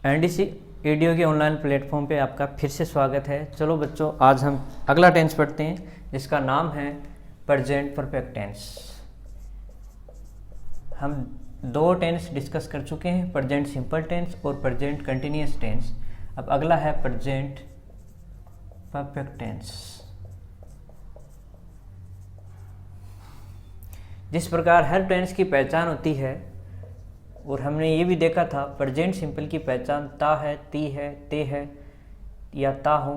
NDC video के online platform पे आपका फिर से स्वागत है। चलो बच्चों, आज हम अगला टेंस पढ़ते हैं जिसका नाम है प्रेजेंट परफेक्ट टेंस। हम दो टेंस डिस्कस कर चुके हैं, प्रेजेंट सिंपल टेंस और प्रेजेंट कंटिन्यूअस टेंस। अब अगला है प्रेजेंट परफेक्ट टेंस। जिस प्रकार हर टेंस की पहचान होती है और हमने ये भी देखा था प्रेजेंट सिंपल की पहचान ता है, ती है, ते है या ता हो,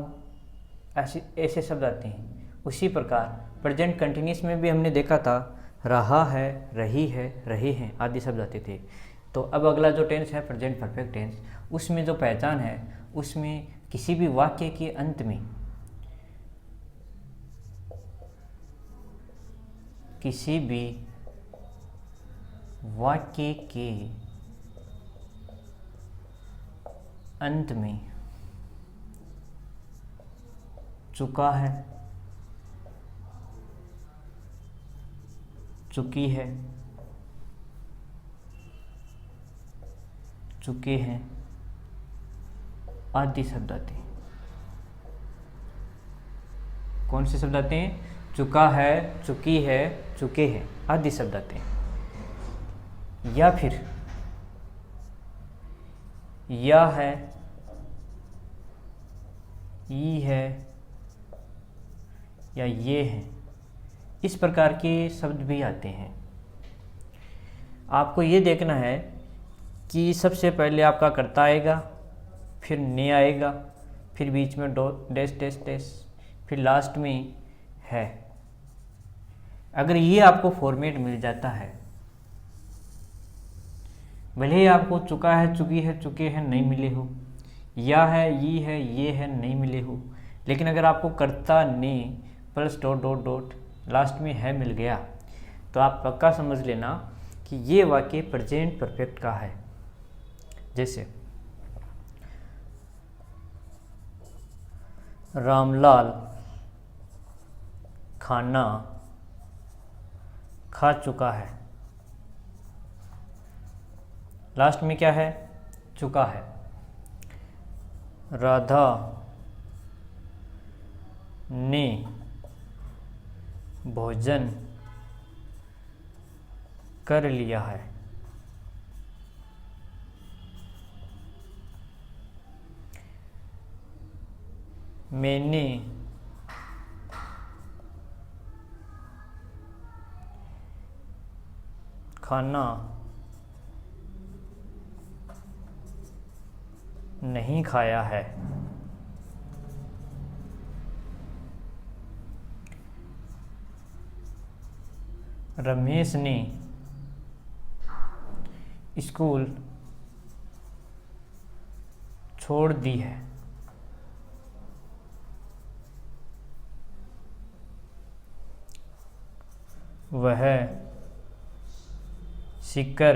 ऐसे शब्द आते हैं। उसी प्रकार प्रेजेंट कंटिन्यूअस में भी हमने देखा था रहा है, रही है, रहे हैं आदि शब्द आते थे। तो अब अगला जो टेंस है प्रेजेंट परफेक्ट टेंस, उसमें जो पहचान है उसमें किसी भी वाक्य के अंत में किसी भी वाक्य के अंत में चुका है, चुकी है, चुके हैं आदि शब्द आते हैं। कौन से शब्द आते हैं? चुका है, चुकी है, चुके हैं आदि शब्द आते हैं। या फिर या है, ई है या ये है, इस प्रकार के शब्द भी आते हैं। आपको ये देखना है कि सबसे पहले आपका कर्ता आएगा, फिर ने आएगा, फिर बीच में डैश डैश डैश, फिर लास्ट में है। अगर ये आपको फॉर्मेट मिल जाता है, भले ही आपको चुका है, चुकी है, चुके हैं नहीं मिले हो, या है, ये है नहीं मिले हो, लेकिन अगर आपको कर्ता ने plus dot dot dot last में है मिल गया तो आप पक्का समझ लेना कि ये वाक्य प्रेजेंट परफेक्ट का है। जैसे रामलाल खाना खा चुका है, लास्ट में क्या है? चुका है। राधा ने भोजन कर लिया है, मैंने खाना नहीं खाया है। रमेश ने स्कूल छोड़ दी है। वह सीकर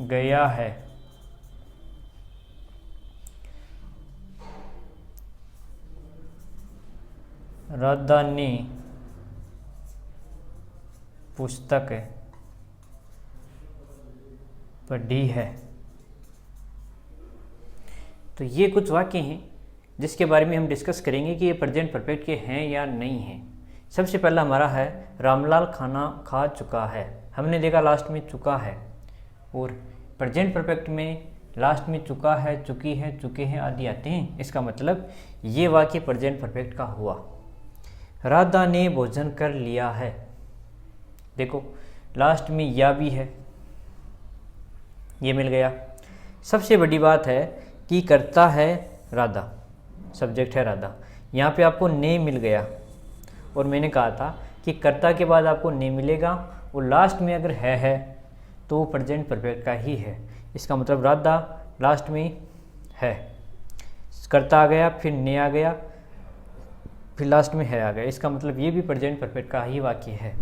गया है। राधा ने पुस्तक पढ़ी है। तो ये कुछ वाक्य हैं जिसके बारे में हम डिस्कस करेंगे कि ये प्रेजेंट परफेक्ट के हैं या नहीं हैं। सबसे पहला हमारा है रामलाल खाना खा चुका है। हमने देखा लास्ट में चुका है, और प्रेजेंट परफेक्ट में लास्ट में चुका है, चुकी है, चुके हैं आदि आते हैं। इसका मतलब ये वाक्य प्रेजेंट परफेक्ट का हुआ। राधा ने भोजन कर लिया है, देखो लास्ट में या भी है, ये मिल गया। सबसे बड़ी बात है कि कर्ता है राधा, सब्जेक्ट है राधा, यहाँ पे आपको ने मिल गया। और मैंने कहा था कि कर्ता के बाद आपको ने मिलेगा और लास्ट में अगर है तो वो प्रेजेंट परफेक्ट का ही है। इसका मतलब राधा लास्ट में है, कर्ता आ गया, फिर ने आ गया, फिर लास्ट में है आ गया। इसका मतलब ये भी प्रेजेंट परफेक्ट का ही वाक्य है।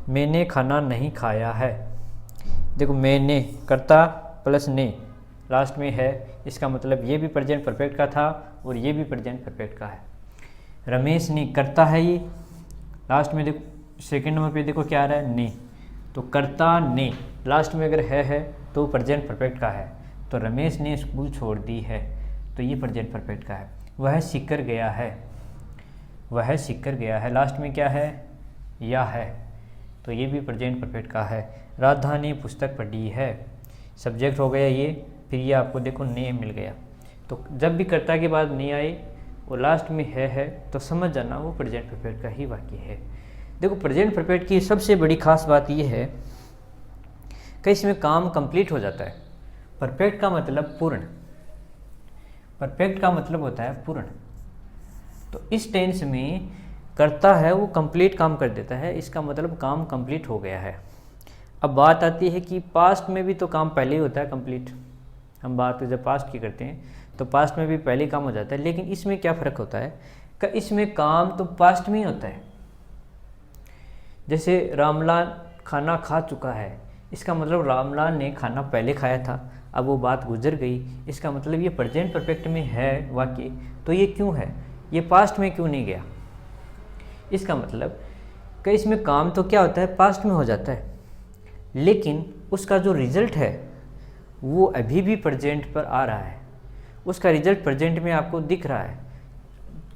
मैंने खाना नहीं खाया है, देखो मैंने कर्ता प्लस ने लास्ट में है, इसका मतलब ये भी प्रेजेंट परफेक्ट का था और ये भी प्रेजेंट परफेक्ट का है। रमेश ने कर्ता है, ये लास्ट में देखो सेकंड नंबर पे देखो क्या आ रहा है, ने, तो कर्ता ने लास्ट में अगर है तो प्रेजेंट परफेक्ट का है। तो रमेश ने स्कूल छोड़ दी है, तो ये प्रेजेंट परफेक्ट का है। वह सीकर गया है, वह सीकर गया है, लास्ट में क्या है, या है, तो ये भी प्रेजेंट परफेक्ट का है। राधा ने पुस्तक पढ़ी है, सब्जेक्ट हो गया ये, फिर ये आपको देखो ने मिल गया। तो जब भी कर्ता के बाद ने आए और लास्ट में है तो समझ जाना वो प्रेजेंट परफेक्ट का ही वाक्य है। देखो प्रेजेंट परफेक्ट की सबसे बड़ी खास बात ये है कि इसमें काम कंप्लीट हो जाता है। परफेक्ट का मतलब पूर्ण, परफेक्ट का मतलब होता है पूर्ण। तो इस टेंस में करता है वो कंप्लीट काम कर देता है, इसका मतलब काम कंप्लीट हो गया है। अब बात आती है कि पास्ट में भी तो काम पहले ही होता है कंप्लीट। हम बात जब पास्ट की करते हैं तो पास्ट में भी पहले काम हो जाता है, लेकिन इसमें क्या फ़र्क होता है कि इसमें काम तो पास्ट में ही होता है। जैसे रामलाल खाना खा चुका है, इसका मतलब रामलाल ने खाना पहले खाया था, अब वो बात गुजर गई, इसका मतलब ये प्रेजेंट परफेक्ट में है वाक्य। तो ये क्यों है, ये पास्ट में क्यों नहीं गया, इसका मतलब कि इसमें काम तो क्या होता है पास्ट में हो जाता है, लेकिन उसका जो रिज़ल्ट है वो अभी भी प्रेजेंट पर आ रहा है। उसका रिज़ल्ट प्रेजेंट में आपको दिख रहा है।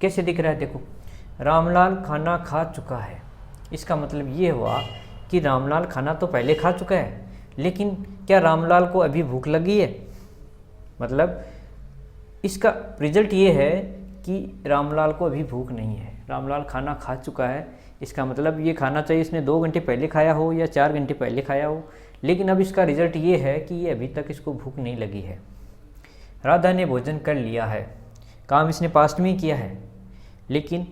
कैसे दिख रहा है, देखो रामलाल खाना खा चुका है, इसका मतलब ये हुआ कि रामलाल खाना तो पहले खा चुका है, लेकिन क्या रामलाल को अभी भूख लगी है, मतलब इसका रिज़ल्ट ये है कि रामलाल को अभी भूख नहीं है। रामलाल खाना खा चुका है, इसका मतलब ये खाना चाहिए इसने 2 घंटे पहले खाया हो या 4 घंटे पहले खाया हो, लेकिन अब इसका रिज़ल्ट ये है कि ये अभी तक इसको भूख नहीं लगी है। राधा ने भोजन कर लिया है, काम इसने पास्ट में ही किया है, लेकिन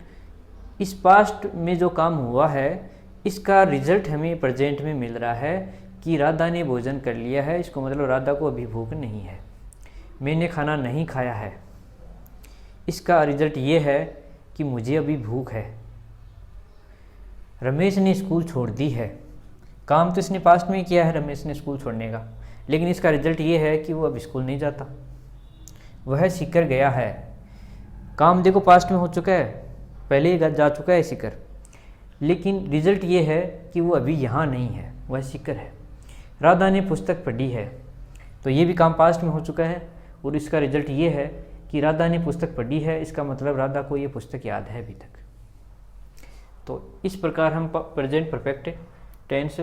इस पास्ट में जो काम हुआ है इसका रिज़ल्ट हमें प्रेजेंट में मिल रहा है कि राधा ने भोजन कर लिया है, इसको मतलब राधा को अभी भूख नहीं है। मैंने खाना नहीं खाया है, इसका रिज़ल्ट ये है कि मुझे अभी भूख है। रमेश ने स्कूल छोड़ दी है, काम तो इसने पास्ट में ही किया है रमेश ने स्कूल छोड़ने का, लेकिन इसका रिज़ल्ट ये है कि वो अब स्कूल नहीं जाता। वह सीकर गया है, काम देखो पास्ट में हो चुका है, पहले ही जा चुका है सीकर, लेकिन रिज़ल्ट ये है कि वो अभी यहाँ नहीं है, वह सीकर है। राधा ने पुस्तक पढ़ी है, तो ये भी काम पास्ट में हो चुका है और इसका रिज़ल्ट ये है कि राधा ने पुस्तक पढ़ी है, इसका मतलब राधा को ये पुस्तक याद है अभी तक। तो इस प्रकार हम प्रेजेंट परफेक्ट टेंस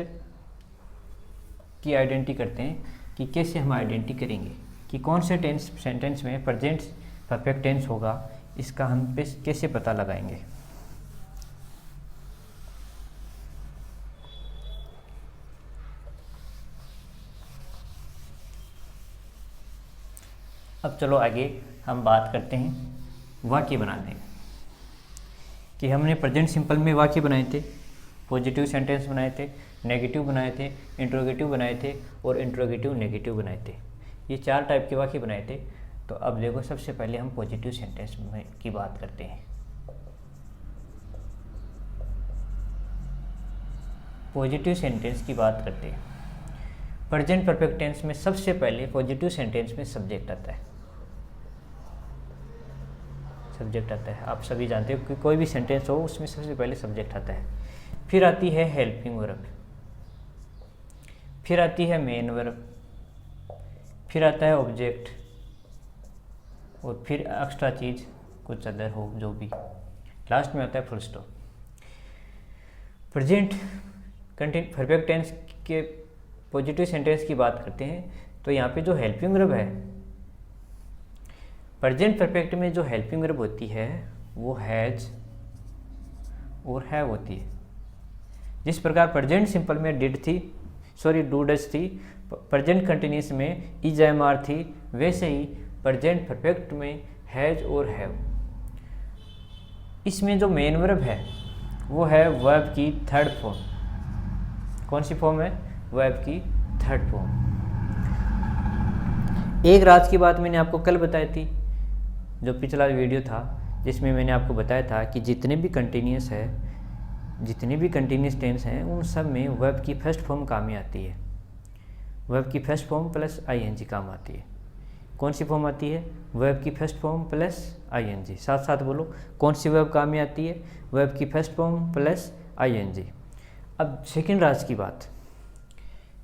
की आइडेंटिटी करते हैं कि कैसे हम आइडेंटिटी करेंगे कि कौन से टेंस सेंटेंस में प्रेजेंट परफेक्ट टेंस होगा, इसका हम कैसे पता लगाएंगे। अब चलो आगे हम बात करते हैं वाक्य बनाने की, कि हमने प्रेजेंट सिंपल में वाक्य बनाए थे, पॉजिटिव सेंटेंस बनाए थे, नेगेटिव बनाए थे, इंट्रोगेटिव बनाए थे और इंट्रोगेटिव नेगेटिव बनाए थे। ये 4 टाइप के वाक्य बनाए थे। तो अब देखो सबसे पहले हम पॉजिटिव सेंटेंस में की बात करते हैं। पॉजिटिव सेंटेंस की बात करते हैं। प्रेजेंट परफेक्ट टेंस में सबसे पहले पॉजिटिव सेंटेंस में सब्जेक्ट आता है, सब्जेक्ट आता है। आप सभी जानते हो कि कोई भी सेंटेंस हो उसमें सबसे पहले सब्जेक्ट आता है, फिर आती है हेल्पिंग वर्ब, फिर आती है मेन वर्ब, फिर आता है ऑब्जेक्ट और फिर एक्स्ट्रा चीज़ कुछ अदर हो जो भी, लास्ट में आता है full stop. Present perfect tense के पॉजिटिव सेंटेंस की बात करते हैं तो यहाँ पे जो हेल्पिंग वर्ब है, प्रेजेंट परफेक्ट में जो हेल्पिंग वर्ब होती है वो हैज और हैव होती है। जिस प्रकार प्रेजेंट सिंपल में डू डज थी, प्रेजेंट कंटिन्यूस में इज एम आर थी, वैसे ही प्रेजेंट परफेक्ट में हैज और हैव। इसमें जो मेन वर्ब है वो है वर्ब की थर्ड फॉर्म। कौन सी फॉर्म है? वर्ब की थर्ड फॉर्म। एक रात की बात मैंने आपको कल बताई थी, जो पिछला वीडियो था जिसमें मैंने आपको बताया था कि जितने भी कंटिन्यूस टेंस हैं उन सब में वर्ब की फर्स्ट फॉर्म काम ही आती है। वर्ब की फर्स्ट फॉर्म प्लस आईएनजी काम आती है। कौन सी फॉर्म आती है? वर्ब की फर्स्ट फॉर्म प्लस आईएनजी। साथ साथ बोलो, कौन सी वर्ब काम में आती है? वर्ब की फर्स्ट फॉर्म प्लस आईएनजी। अब सेकंड राज की बात,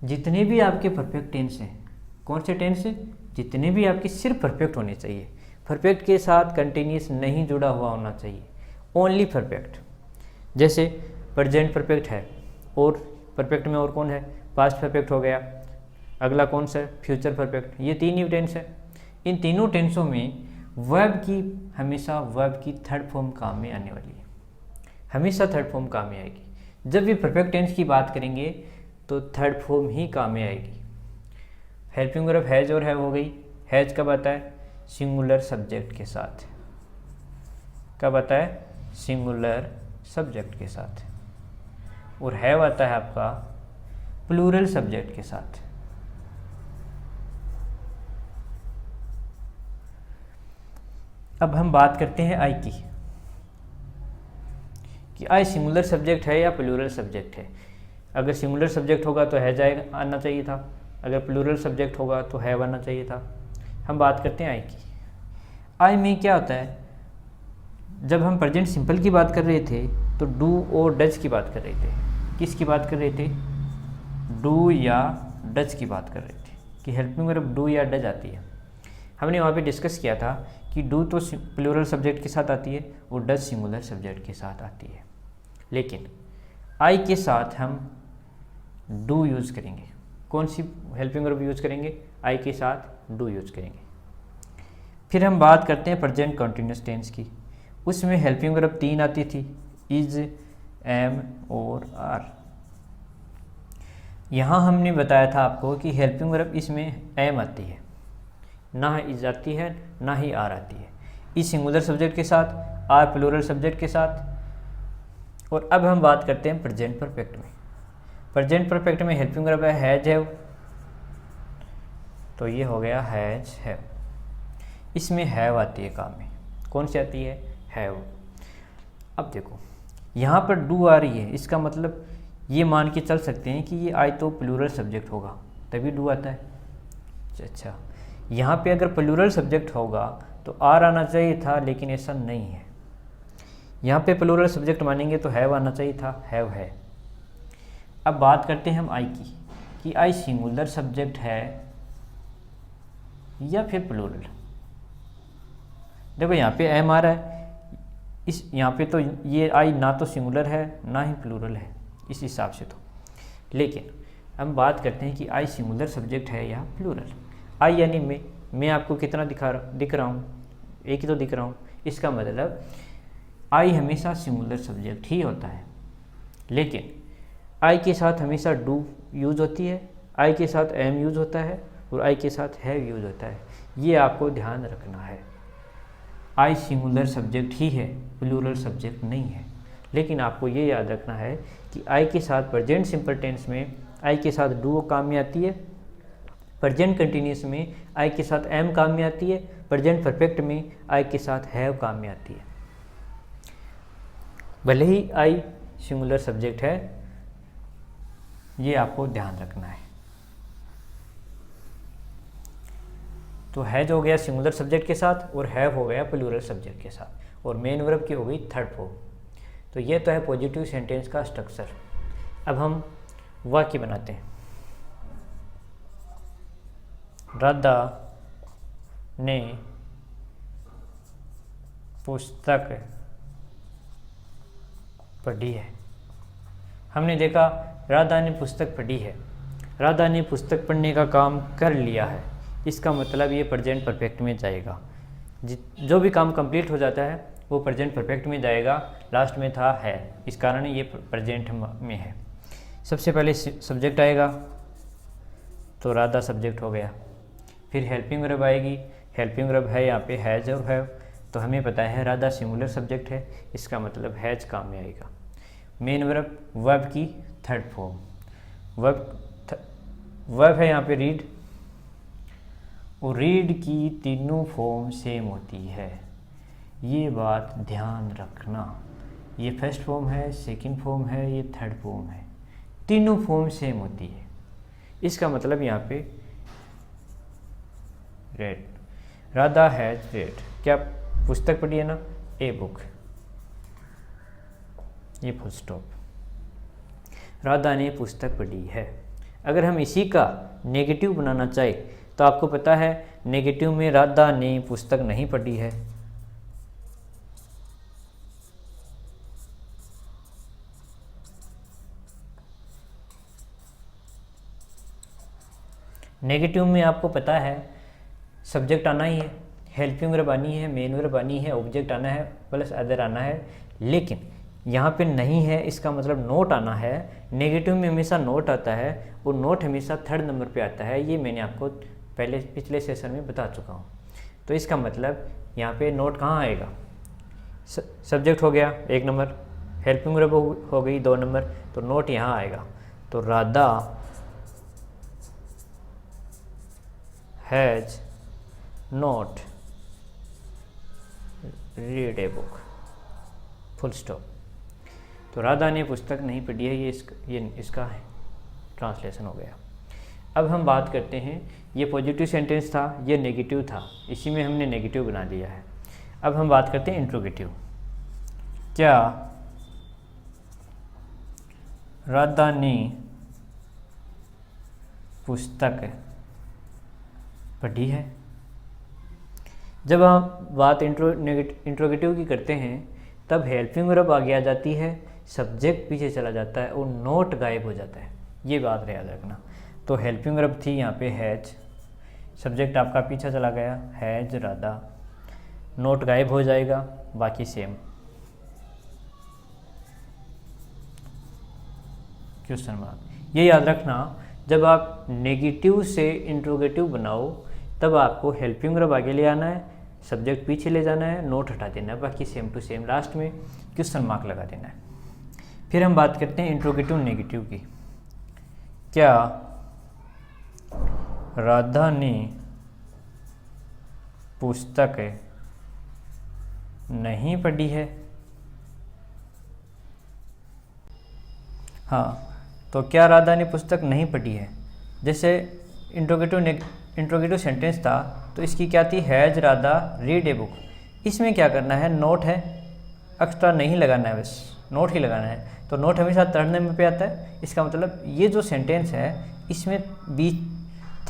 जितने भी आपके परफेक्ट टेंस हैं कौन से टेंस? जितने भी आपके सिर्फ परफेक्ट होने चाहिए, परफेक्ट के साथ कंटिन्यूस नहीं जुड़ा हुआ होना चाहिए, ओनली परफेक्ट। जैसे प्रेजेंट परफेक्ट है, और परफेक्ट में और कौन है? पास्ट परफेक्ट हो गया, अगला कौन सा है? Future perfect. ये 3 ही टेंस है। इन तीनों टेंसों में वर्ब की हमेशा वर्ब की थर्ड फॉर्म काम में आने वाली है, हमेशा थर्ड फॉर्म काम में आएगी। जब भी परफेक्ट टेंस की बात करेंगे तो थर्ड फॉर्म ही काम में आएगी। हेल्पिंग वर्ब हैज और हैव हो गई। हैज कब आता है? सिंगुलर सब्जेक्ट के साथ। कब आता है? सिंगुलर सब्जेक्ट के साथ। और हैव आता है आपका प्लूरल सब्जेक्ट के साथ। अब हम बात करते हैं आई की, कि आई सिंगुलर सब्जेक्ट है या प्लूरल सब्जेक्ट है। अगर सिंगुलर सब्जेक्ट होगा तो हैज आना चाहिए था, अगर प्लूरल सब्जेक्ट होगा तो हैव आना चाहिए था। हम बात करते हैं आई की। आई में क्या होता है? जब हम प्रेजेंट सिंपल की बात कर रहे थे तो डू और डज की बात कर रहे थे। किसकी बात कर रहे थे? डू या डज की बात कर रहे थे, कि हेल्पिंग वर्ब डू या डज आती है। हमने वहाँ पे डिस्कस किया था कि डू तो प्लूरल सब्जेक्ट के साथ आती है और डज सिंगुलर सब्जेक्ट के साथ आती है, लेकिन आई के साथ हम डू यूज़ करेंगे। कौन सी हेल्पिंग वर्ब यूज़ करेंगे? आई के साथ डू यूज़ करेंगे। फिर हम बात करते हैं प्रेजेंट कंटिन्यूस टेंस की। उसमें हेल्पिंग वर्ब 3 आती थी, इज, एम और आर। यहाँ हमने बताया था आपको कि हेल्पिंग वर्ब इसमें एम आती है, ना इज आती है, ना ही आर आती है। इज सिंगुलर सब्जेक्ट के साथ, आर प्लूरल सब्जेक्ट के साथ। और अब हम बात करते हैं प्रेजेंट परफेक्ट में। प्रेजेंट परफेक्ट में हेल्पिंग वर्ब है हैज हैव, तो ये हो गया हैज हैव। इसमें हैव आती है काम में। कौन सी आती है? हैव। अब देखो यहाँ पर डू आ रही है, इसका मतलब ये मान के चल सकते हैं कि ये आई तो प्लूरल सब्जेक्ट होगा तभी डू आता है। अच्छा, यहाँ पे अगर प्लूरल सब्जेक्ट होगा तो आर आना चाहिए था, लेकिन ऐसा नहीं है। यहाँ पे प्लूरल सब्जेक्ट मानेंगे तो हैव आना चाहिए था, हैव है। अब बात करते हैं हम आई की, कि आई सिंगुलर सब्जेक्ट है या फिर प्लूरल। देखो यहाँ पे एम आ रहा है, इस यहाँ पे तो ये आई ना तो सिंगुलर है ना ही प्लूरल है इस हिसाब से तो। लेकिन हम बात करते हैं कि आई सिंगुलर सब्जेक्ट है या प्लूरल। आई यानी मैं आपको कितना दिख रहा हूँ? एक ही तो दिख रहा हूँ। इसका मतलब आई हमेशा सिंगुलर सब्जेक्ट ही होता है, लेकिन आई के साथ हमेशा डू यूज़ होती है, आई के साथ एम यूज़ होता है और आई के साथ हैव यूज़ होता है। ये आपको ध्यान रखना है। आई सिंगुलर सब्जेक्ट ही है, प्लूरल सब्जेक्ट नहीं है। लेकिन आपको ये याद रखना है कि आई के साथ प्रेजेंट सिंपल टेंस में आई के साथ डू काम में आती है, प्रेजेंट कंटिन्यूस में आई के साथ एम काम में आती है, प्रेजेंट परफेक्ट में आई के साथ हैव काम में आती है। भले ही आई सिंगुलर सब्जेक्ट है, ये आपको ध्यान रखना है। तो हैज हो गया सिंगुलर सब्जेक्ट के साथ और हैव हो गया प्लूरल सब्जेक्ट के साथ, और मेन वर्ब की हो गई थर्ड फॉर्म। तो ये तो है पॉजिटिव सेंटेंस का स्ट्रक्चर। अब हम वाक्य बनाते हैं। राधा ने पुस्तक पढ़ी है। हमने देखा राधा ने पुस्तक पढ़ी है, राधा ने पुस्तक पढ़ने का काम कर लिया है। इसका मतलब ये प्रेजेंट परफेक्ट में जाएगा। जो भी काम कंप्लीट हो जाता है वो प्रेजेंट परफेक्ट में जाएगा। लास्ट में था है, इस कारण ये प्रेजेंट में है। सबसे पहले सब्जेक्ट आएगा तो राधा सब्जेक्ट हो गया। फिर हेल्पिंग वर्ब आएगी, हेल्पिंग वर्ब है यहाँ पे हैज और हैव, तो हमें पता है राधा सिंगुलर सब्जेक्ट है, इसका मतलब हैज काम में आएगा। मेन वर्ब की थर्ड फॉर्म, वर्ब है यहाँ पे रीड, और रीड की तीनों फॉर्म सेम होती है। ये बात ध्यान रखना। ये फर्स्ट फॉर्म है, सेकंड फॉर्म है, ये थर्ड फॉर्म है, तीनों फॉर्म सेम होती है। इसका मतलब यहाँ पे रेड, राधा हैज रेड, क्या पुस्तक पढ़ी है ना, ए बुक, ये फुल स्टॉप। राधा ने पुस्तक पढ़ी है। अगर हम इसी का नेगेटिव बनाना चाहे तो आपको पता है नेगेटिव में राधा ने पुस्तक नहीं पढ़ी है। नेगेटिव में आपको पता है सब्जेक्ट आना ही है, हेल्पिंग वर्ब आनी है, मेन वर्ब आनी है, ऑब्जेक्ट आना है, प्लस अदर आना है। लेकिन यहाँ पे नहीं है, इसका मतलब नोट आना है। नेगेटिव में हमेशा नोट आता है और नोट हमेशा थर्ड नंबर पे आता है। ये मैंने आपको पहले पिछले सेशन में बता चुका हूँ। तो इसका मतलब यहाँ पे नोट कहाँ आएगा? सब्जेक्ट हो गया 1 नंबर, हेल्पिंग वर्ब हो गई 2 नंबर, तो नोट यहाँ आएगा। तो Radha has not read a book, full stop. तो राधा ने पुस्तक नहीं पढ़ी है, ये इसका है ट्रांसलेशन हो गया। अब हम बात करते हैं, ये पॉजिटिव सेंटेंस था, ये नेगेटिव था, इसी में हमने नेगेटिव बना दिया है। अब हम बात करते हैं इंट्रोगेटिव। क्या राधा ने पुस्तक पढ़ी है? जब हम बात इंट्रोगेटिव की करते हैं तब हेल्पिंग वर्ब आगे आ जाती है, सब्जेक्ट पीछे चला जाता है और नोट गायब हो जाता है। ये बात याद रखना। तो हेल्पिंग वर्ब थी यहाँ पे हैज, सब्जेक्ट आपका पीछे चला गया हैज राधा, नोट गायब हो जाएगा, बाकी सेम। Question mark. ये याद रखना, जब आप नेगेटिव से इंट्रोगेटिव बनाओ तब आपको हेल्पिंग वर्ब आगे ले आना है, सब्जेक्ट पीछे ले जाना है, नोट हटा देना है, बाकी सेम टू सेम, लास्ट में क्वेश्चन मार्क लगा देना है। फिर हम बात करते हैं इंट्रोगेटिव नेगेटिव की। क्या राधा ने पुस्तक नहीं पढ़ी है? हाँ, तो क्या राधा ने पुस्तक नहीं पढ़ी है? जैसे इंट्रोगेटिव सेंटेंस था तो इसकी क्या थी, has Radha read a book. इसमें क्या करना है, नोट है, एक्स्ट्रा नहीं लगाना है, बस नोट ही लगाना है। तो नोट हमेशा थर्ड नंबर पे आता है। इसका मतलब ये जो सेंटेंस है इसमें बीच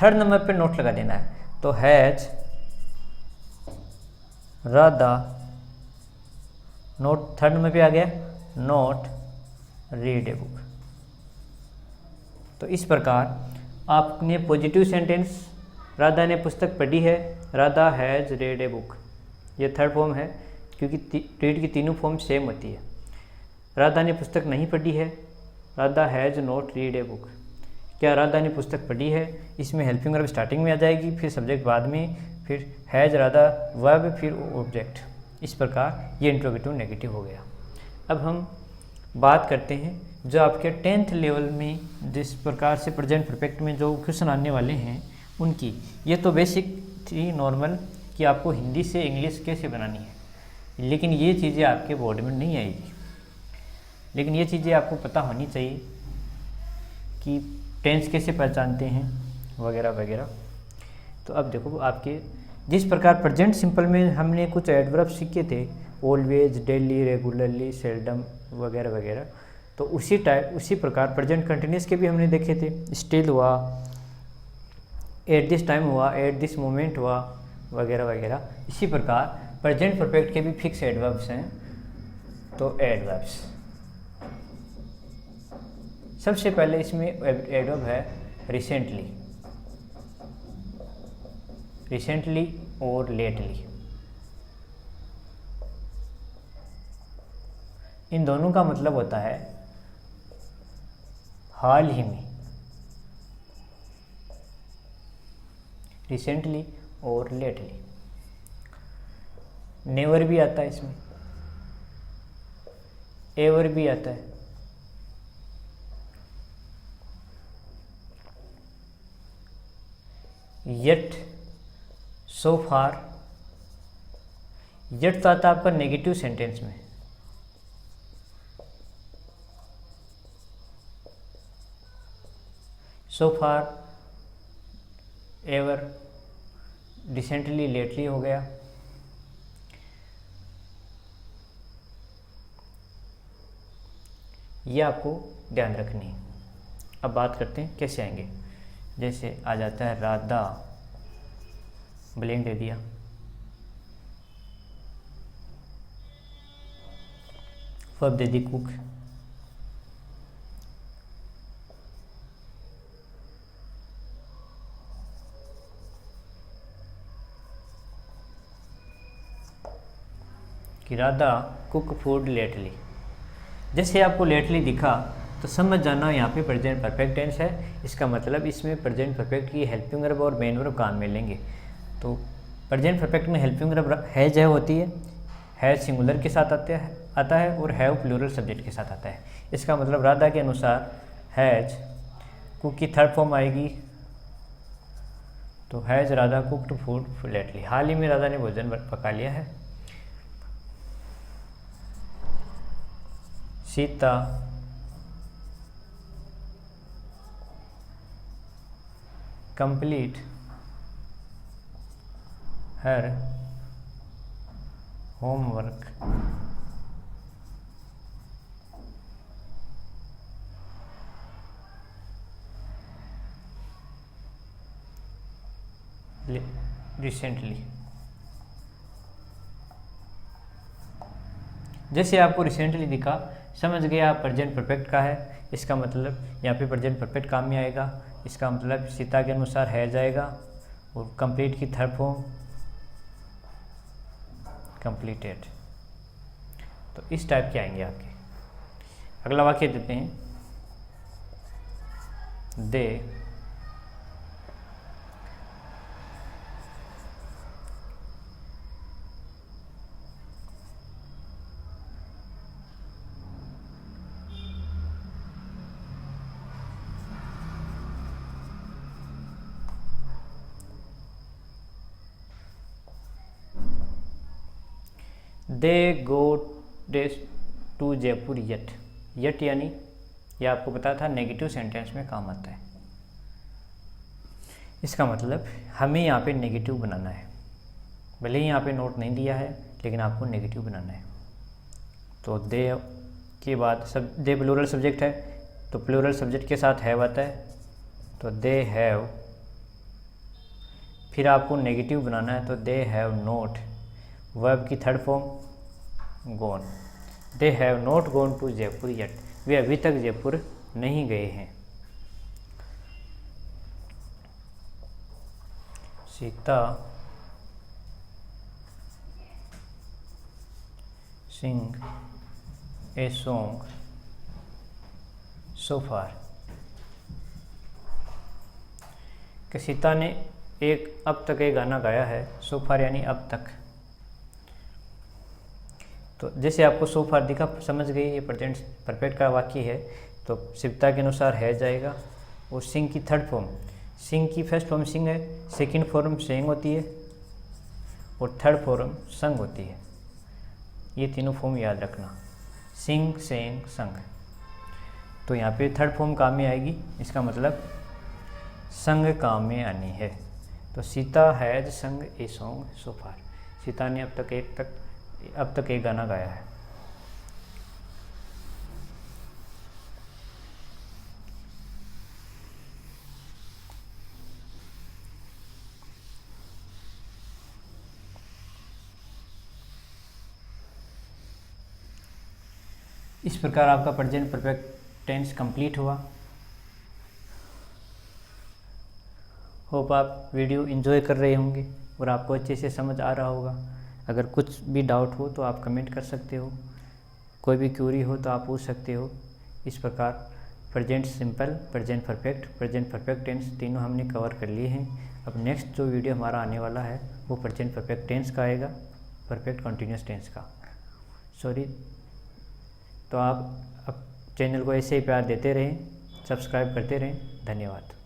थर्ड नंबर पे नोट लगा देना है। तो has Radha, note third number पे आ गया, नोट रीड ए बुक। तो इस प्रकार आपने पॉजिटिव सेंटेंस, राधा ने पुस्तक पढ़ी है, Radha has red a book, ये थर्ड फॉर्म है क्योंकि रीड की तीनों फॉर्म सेम होती है। राधा ने पुस्तक नहीं पढ़ी है, Radha has not read a book. क्या राधा ने पुस्तक पढ़ी है, इसमें हेल्पिंग वर्ब स्टार्टिंग में आ जाएगी, फिर सब्जेक्ट बाद में, फिर हैज़ राधा वर्ब, फिर ऑब्जेक्ट। इस प्रकार ये इंट्रोगेटिव नेगेटिव हो गया। अब हम बात करते हैं जो आपके 10th लेवल में जिस प्रकार से प्रेजेंट परफेक्ट में जो क्वेश्चन आने वाले हैं उनकी। ये तो बेसिक थी नॉर्मल कि आपको हिंदी से इंग्लिश कैसे बनानी है, लेकिन ये चीज़ें आपके बोर्ड में नहीं आएगी। लेकिन ये चीज़ें आपको पता होनी चाहिए कि टेंस कैसे पहचानते हैं वगैरह वगैरह। तो अब देखो, आपके जिस प्रकार प्रेजेंट सिंपल में हमने कुछ एडवर्ब सीखे थे, ऑलवेज, डेली, रेगुलरली, सेल्डम वगैरह वगैरह, तो उसी प्रकार प्रेजेंट कंटिन्यूस के भी हमने देखे थे। स्टिल हुआ, एट दिस टाइम हुआ, एट दिस मोमेंट हुआ वगैरह वगैरह। इसी प्रकार प्रेजेंट परफेक्ट के भी फिक्स एडवर्ब्स हैं। तो एडवर्ब्स, सबसे पहले इसमें एडवर्ब है रिसेंटली, रिसेंटली और लेटली। इन दोनों का मतलब होता है हाल ही में, रिसेंटली और लेटली। नेवर भी आता है इसमें, एवर भी आता है, येट, सो फार। येट तो आता है आपका नेगेटिव सेंटेंस में, सो फार, एवर, रिसेंटली, लेटली हो गया। ये आपको ध्यान रखनी है। अब बात करते हैं कैसे आएंगे। जैसे आ जाता है राधा ब्लैंक दे दिया। वर्ब दे दी कुक। कि राधा कुक फूड लेटली। जैसे आपको लेटली दिखा तो समझ जाना यहाँ पे प्रेजेंट परफेक्ट टेंस है। इसका मतलब इसमें प्रेजेंट परफेक्ट की हेल्पिंग वर्ब और मेन वर्ब काम में लेंगे। तो प्रेजेंट परफेक्ट में हेल्पिंग वर्ब हैज है होती है, हैज सिंगुलर के साथ आता है और हैव प्लूरल सब्जेक्ट के साथ आता है। इसका मतलब राधा के अनुसार हैज कुक की थर्ड फॉर्म आएगी, तो has Radha cooked food lately. हाल ही में राधा ने भोजन पका लिया है। Sita complete her homework recently. जैसे आपको रिसेंटली दिखा समझ गए आप प्रेजेंट परफेक्ट का है। इसका मतलब यहाँ पे प्रेजेंट परफेक्ट काम में आएगा। इसका मतलब सीता के अनुसार है जाएगा और कंप्लीट की थर्ड फॉर्म कंप्लीटेड। तो इस टाइप के आएंगे आपके। अगला वाक्य देते हैं, they go to Jaipur yet. Yet यानी ये आपको पता था नेगेटिव सेंटेंस में काम आता है। इसका मतलब हमें यहाँ पे नेगेटिव बनाना है। भले ही यहाँ पे नोट नहीं दिया है लेकिन आपको नेगेटिव बनाना है। तो दे के बाद सब दे प्लूरल सब्जेक्ट है, तो प्लूरल सब्जेक्ट के साथ हैव आता है, तो दे हैव। फिर आपको नेगेटिव बनाना है, तो दे हैव नोट। वर्ब की third form gone. They have not gone to Jaipur yet. वे अभी तक जयपुर नहीं गए हैं। Sita sing a song so far. कि सीता ने अब तक एक गाना गाया है। सो फार यानी अब तक। तो जैसे आपको सो फार दिखा समझ गए ये प्रेजेंट परफेक्ट का वाक्य है। तो सीता के अनुसार है जाएगा और सिंग की थर्ड फॉर्म, सिंग की फर्स्ट फॉर्म सिंग है, सेकंड फॉर्म सेंग होती है और थर्ड फॉर्म संग होती है। ये तीनों फॉर्म याद रखना, सिंग सेंग संग। तो यहाँ पे थर्ड फॉर्म काम में आएगी। इसका मतलब संग काम में आनी है। तो सीता हैज संग ए सॉन्ग सो फार। सीता ने अब तक एक गाना गाया है। इस प्रकार आपका प्रेजेंट परफेक्ट टेंस कंप्लीट हुआ। होप आप वीडियो एंजॉय कर रहे होंगे और आपको अच्छे से समझ आ रहा होगा। अगर कुछ भी डाउट हो तो आप कमेंट कर सकते हो, कोई भी क्यूरी हो तो आप पूछ सकते हो। इस प्रकार present simple, present perfect tense तीनों हमने कवर कर लिए हैं। अब नेक्स्ट जो वीडियो हमारा आने वाला है वो प्रेजेंट परफेक्ट टेंस का आएगा, परफेक्ट कंटिन्यूस टेंस का। तो आप चैनल को ऐसे ही प्यार देते रहें, सब्सक्राइब करते रहें। धन्यवाद।